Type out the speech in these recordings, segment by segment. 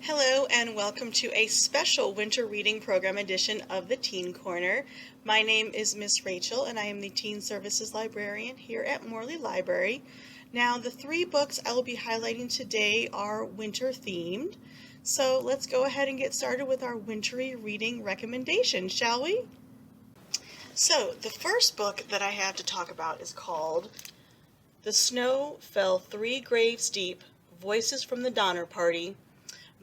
Hello and welcome to a special winter reading program edition of the Teen Corner. My name is Miss Rachel and I am the Teen Services Librarian here at Morley Library. Now the three books I will be highlighting today are winter themed. So let's go ahead and get started with our wintry reading recommendations, shall we? So the first book that I have to talk about is called The Snow Fell 3 Graves Deep, Voices from the Donner Party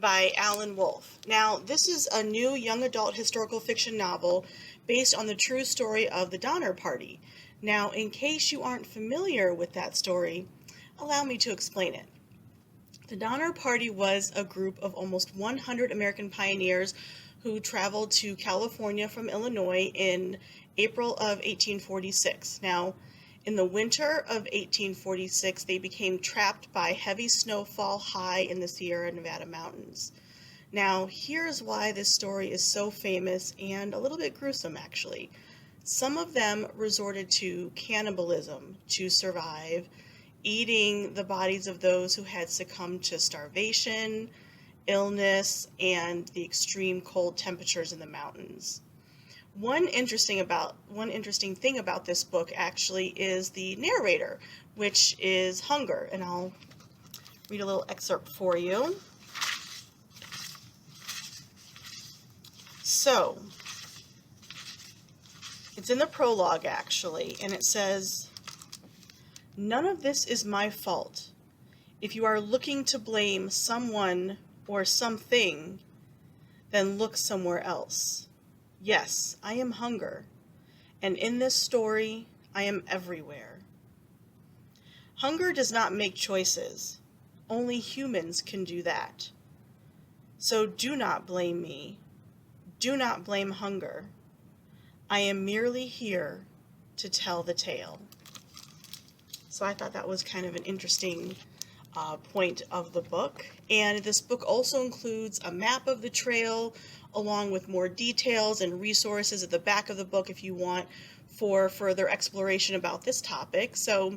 by Alan Wolfe. Now, this is a new young adult historical fiction novel based on the true story of the Donner Party. Now, in case you aren't familiar with that story, allow me to explain it. The Donner Party was a group of almost 100 American pioneers who traveled to California from Illinois in April of 1846. Now, in the winter of 1846, they became trapped by heavy snowfall high in the Sierra Nevada mountains. Now, here's why this story is so famous and a little bit gruesome, actually. Some of them resorted to cannibalism to survive, eating the bodies of those who had succumbed to starvation, illness, and the extreme cold temperatures in the mountains. One interesting thing about this book actually is the narrator, which is Hunger, and I'll read a little excerpt for you. So, it's in the prologue actually, and it says, "None of this is my fault. If you are looking to blame someone or something, then look somewhere else. Yes, I am Hunger, and in this story, I am everywhere. Hunger does not make choices. Only humans can do that. So do not blame me. Do not blame Hunger. I am merely here to tell the tale." So I thought that was kind of an interesting point of the book. And this book also includes a map of the trail, along with more details and resources at the back of the book if you want for further exploration about this topic. So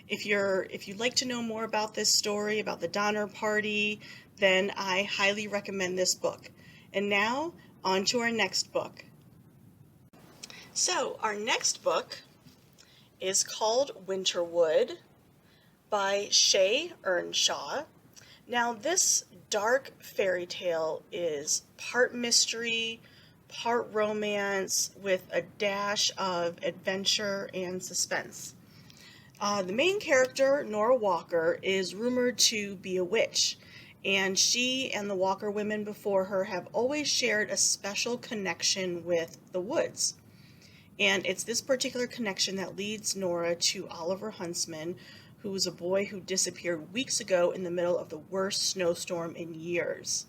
if you'd like to know more about this story, about the Donner Party, then I highly recommend this book. And now, on to our next book. So, our next book is called Winterwood by Shay Earnshaw. Now, this dark fairy tale is part mystery, part romance, with a dash of adventure and suspense. The main character, Nora Walker, is rumored to be a witch, and she and the Walker women before her have always shared a special connection with the woods. And it's this particular connection that leads Nora to Oliver Huntsman, who was a boy who disappeared weeks ago in the middle of the worst snowstorm in years.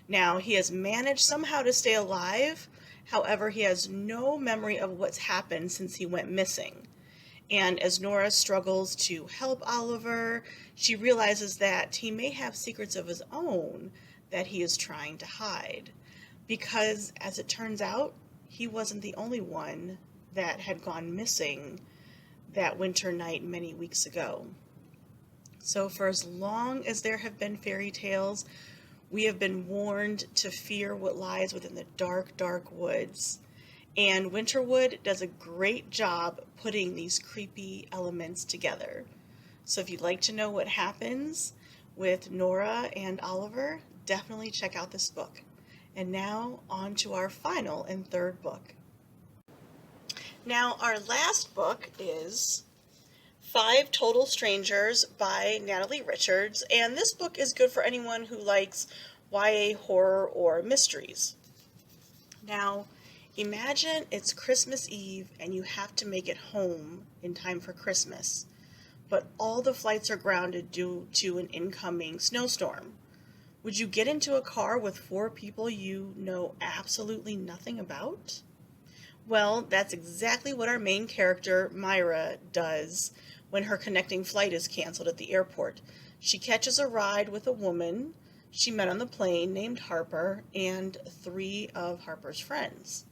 Now, he has managed somehow to stay alive. However, he has no memory of what's happened since he went missing. And as Nora struggles to help Oliver, she realizes that he may have secrets of his own that he is trying to hide. Because, as it turns out, he wasn't the only one that had gone missing that winter night many weeks ago. So for as long as there have been fairy tales, we have been warned to fear what lies within the dark, dark woods. And Winterwood does a great job putting these creepy elements together. So if you'd like to know what happens with Nora and Oliver, definitely check out this book. And now on to our final and third book. Now, our last book is 5 Total Strangers by Natalie Richards, and this book is good for anyone who likes YA horror or mysteries. Now, imagine it's Christmas Eve and you have to make it home in time for Christmas, but all the flights are grounded due to an incoming snowstorm. Would you get into a car with 4 people you know absolutely nothing about? Well, that's exactly what our main character, Myra, does when her connecting flight is canceled at the airport. She catches a ride with a woman she met on the plane named Harper and 3 of Harper's friends.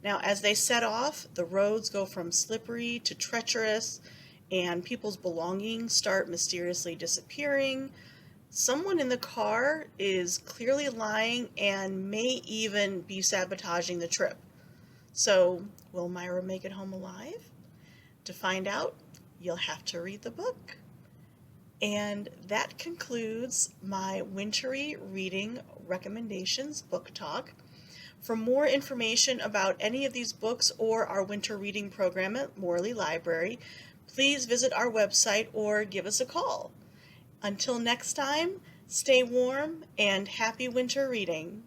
Now, as they set off, the roads go from slippery to treacherous, and people's belongings start mysteriously disappearing, Someone in the car is clearly lying and may even be sabotaging the trip. So, will Myra make it home alive? To find out, you'll have to read the book. And that concludes my Wintry Reading Recommendations book talk. For more information about any of these books or our winter reading program at Morley Library, please visit our website or give us a call. Until next time, stay warm and happy winter reading.